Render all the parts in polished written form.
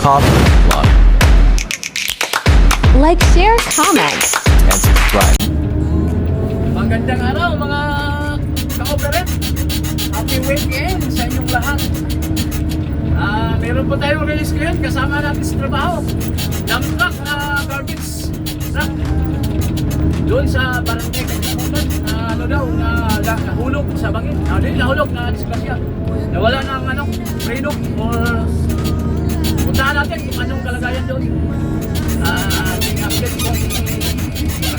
Top Vlog Like, share, comment. and subscribe. Magandang araw mga ka-operate. Happy weekend sa inyong lahat. Meron po tayong release ngayon kasama natin sa trabaho. Dump truck na garbage truck. Doon sa barangay Katimunan, nahulog sa bangin. Nahulog na disgrasya. Nawala ng freedom or puntahan natin kung anong kalagayan doon. May update kung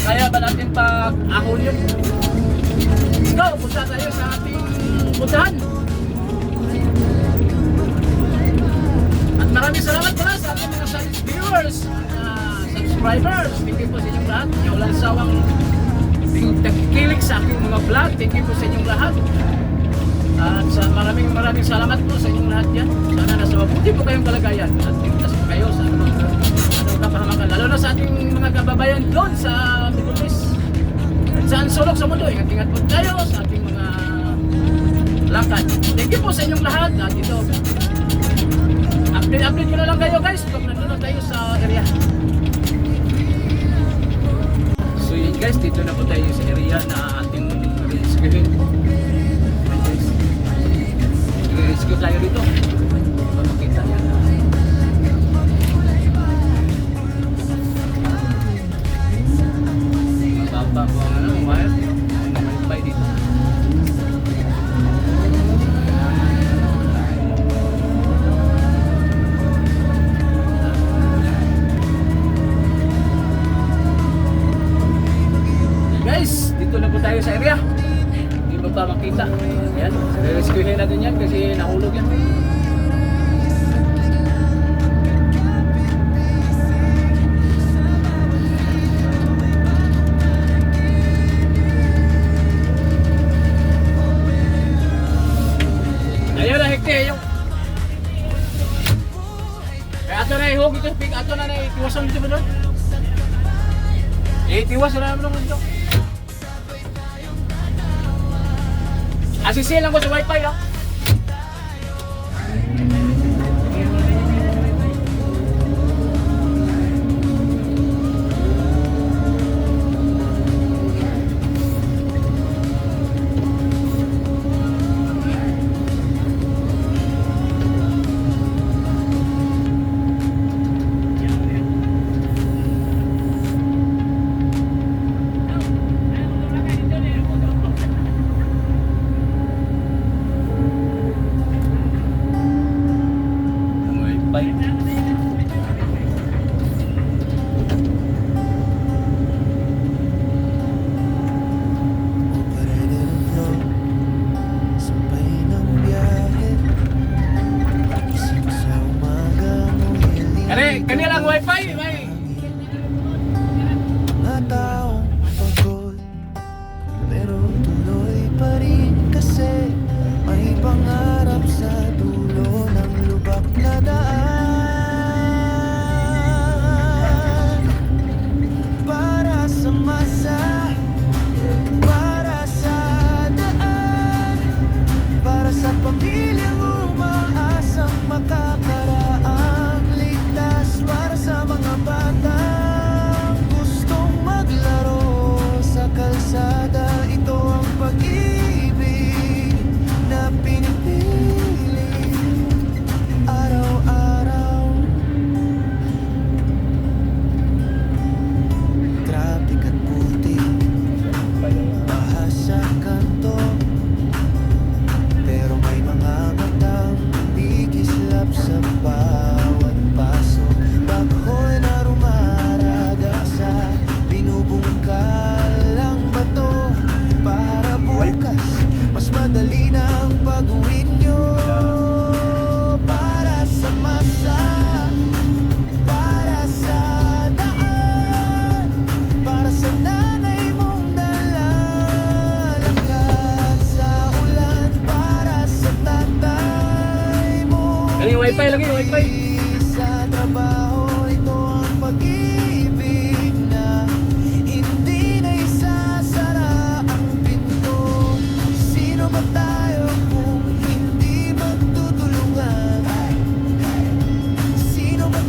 kaya ba natin pag-ahon yun. So, punta tayo sa ating puntahan. At maraming salamat pala sa ating mga viewers, subscribers. Thank you po sa inyong lahat. Yung walang sawang tagkilik sa aking mga vlog. Thank you po sa inyong lahat. At sa maraming salamat po sa inyong lahat yan. Sana nasa mabuti po kayong kalagayan at ligtas po kayo sa anong kapahamakan. Lalo na sa ating mga kababayan doon sa Middle East. At saan sulok sa mundo. Ingat-ingat po tayo sa ating mga lakad. Thank you po sa inyong lahat. At ito, update ko na lang kayo guys kung nandun tayo sa area. So yun guys, dito na po tayo sa area na ating rescuehin. Rescue tayo dito. Makita yan. Mababa po ang wire. May dito. Guys, dito na po tayo sa area. Hindi mo pa makita. Ayan, rescuehin natin yan kasi nahulog yan. Ayun na, hekte yung kaya ato na ihog ito, ato na itiwasan dito ba doon? Itiwas na naman naman dito. Asisi lang ko sa wifi ah. Kanilang wifi, may mga taong pagod, pero tuloy pa rin kasi may pangarap sa dulo ng lubak na daan. Para sa masa, para sa daan, para sa pamilyang umaasang makakaraang ligtas, para sa mga batang gustong maglaro sa kalsada. Ito ang pag-ibig na pinipili araw-araw. Traffic at putik, baha sa kanto, pero may mga matang di kislap sa bawat paso. Baghoy na rumaraga sa binubungkalang bato, para bukas mas madali na ang pag-uwi nyo. Para sa masa, para sa daan, para sa nanay mong nalalakad sa ulan, para sa tatay mo. Galing wifi lagi, wifi. Sa trabaho, ito ang pag-ibig na hindi na isasara ang pinto. Sino ba tayo kung hindi magtutulungan? Sino ba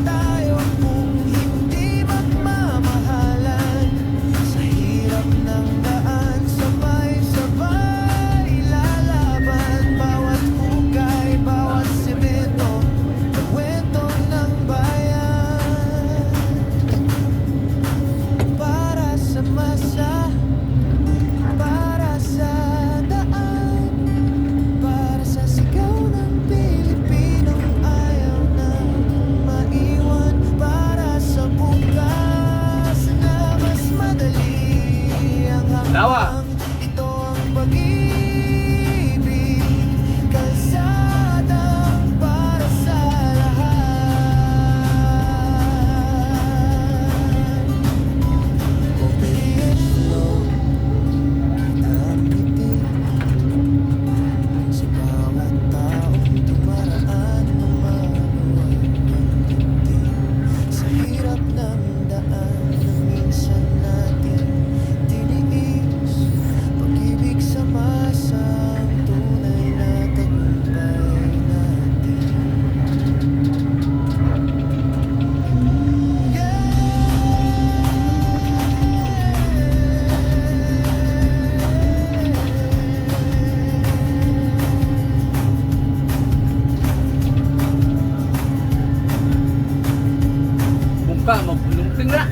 iba, magpulungting na.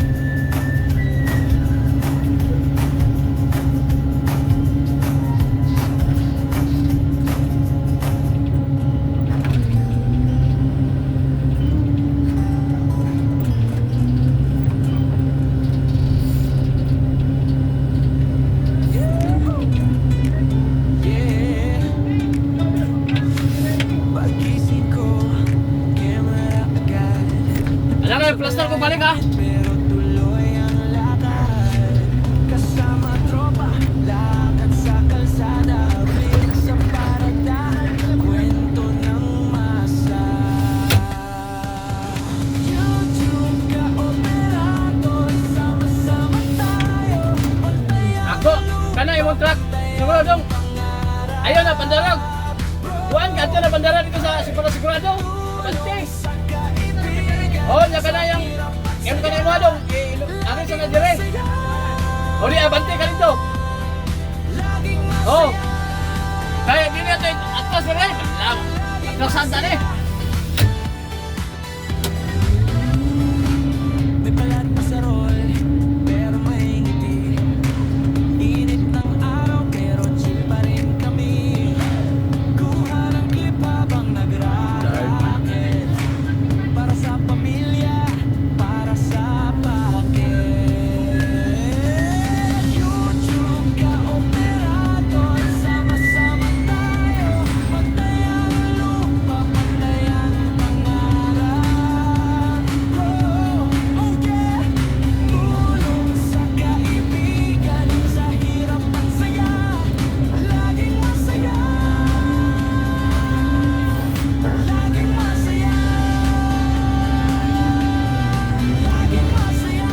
Yeah. Pagising ko, camera agad. Alam nga, yung plaster ko balik ha. Pero tuloy ang lakad. Kasama tropa, lakad sa kalsada. Balik sa paradahan, kwento ng masa. YouTube ka operator, sama-sama tayo. Ako, kana yung truck. Siguro dong. Ayun na, pandarag. Buwan ka na pandarag dito sa sigurado. Pante. Oh, nya kana yung kana yung mga dong. Ano sa nadire? O di, abante ka dito. Oh. Kaya dito ito, atas na rin. Atas santa rin. May balat pa sa roll, pero may ngiti. Init ng araw, pero chill pa rin kami. Kuha ng clip habang nagrarakit. Para sa pamilya, para sa paket. YouTube ka operator, sama-sama tayo. Pantay ang lupa, pantay ang pangarap. Oh yeah! Tulong sa kaibigan, sa hirap at saya. Laging masaya. Laging masaya. Laging masaya.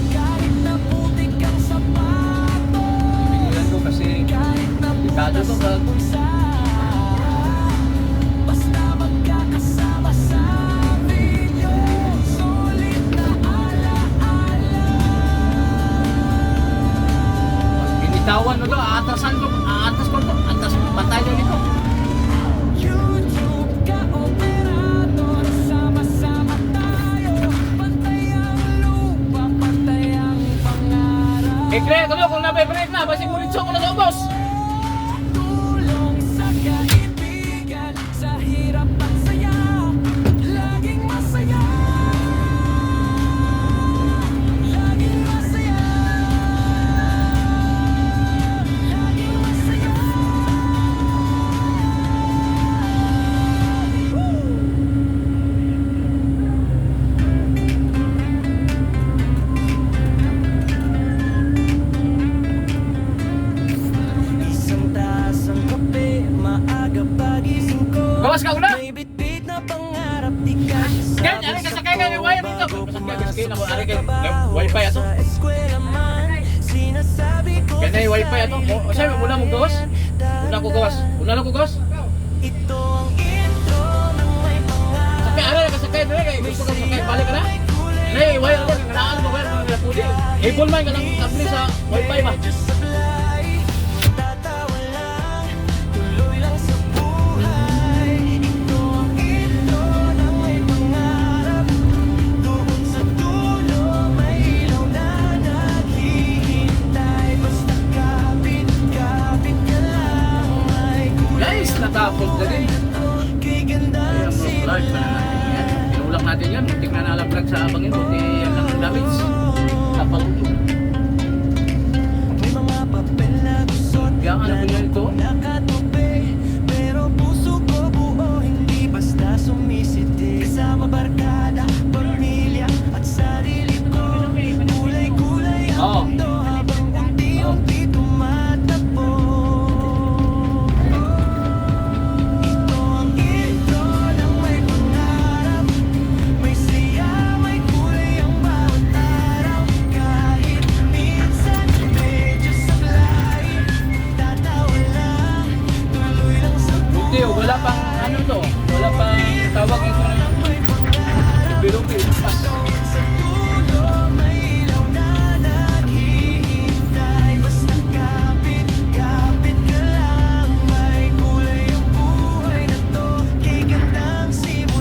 Kahit na putik ang sapatos, Pigilan ko kasi kahit na Delikado to, butas ang Brad. bulsa, basta magkakasama sa video, sulit na alaala. binitawan mo to, aatasan ko, aatas ko to, atas pantay nyo dito. YouTube ka operator, sama-sama tayo. Pantay ang lupa, pantay ang pangarap. Kaya ko kung nabe-break na, basi muritso ko na daw, boss. Tulong sa kaibigan, sa hirap at saya. Laging masaya. Laging masaya. Laging masaya. Isang tasang kape, maaga pagising ko. Gawas ka una. May bitbit na pangarap, di ka Kaya, ano kasakay ka yung wire dito? Kasakay ka, sige na mo, ano kayo, wifi ato. sa eskwela man, sinasabi ko Kaya yung wifi ato. O sabi, una mong gawas? Una ko gawas. Una lang ko gawas? ito ang intro ng may pangarap. Sakay, ano na kasakay doon, kaya gusto ka sakay, balik ka na. Nay, wire doon, kanaan mo, wire doon, nila pudi. Able man ka ng tabli sa wifi ba? Sablay, tatawa lang, tuloy lang sa buhay. Ito ang intro ng may pangarap. Doon sa dulo, may ilaw na naghihintay. Basta kapit, kapit ka lang, may Guys, natapos na din. kay gandang Ayan, vlog pa na natin yan. Pinulak natin yan, muntik na nalaglag sa abangin, buti yan lang ang damage. Napalulog. May mga papel na gusot Kaya nga, ano po yan ito? nakatupi, pero puso ko buo, hindi basta sumisiti. Kasama barkada, pamilya at sarili ko. Kulay-kulay ang Oo. mundo habang unti-unti tumatakbo. Ito ang intro ng may pangarap. May siya, may kulay ang bawat araw. Kahit minsan medyo sablay, tatawa lang, tuloy lang sa Buti, wala pang ano to, wala pang tawag ito na may pangarap. birubi, pas. Sa dulo, may ilaw na naghihintay. Basta kapit, kapit ka lang. May kulay ang buhay na to, kay gandang simula.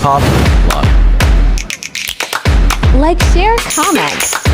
Coffee Vlog. Like, share, comment.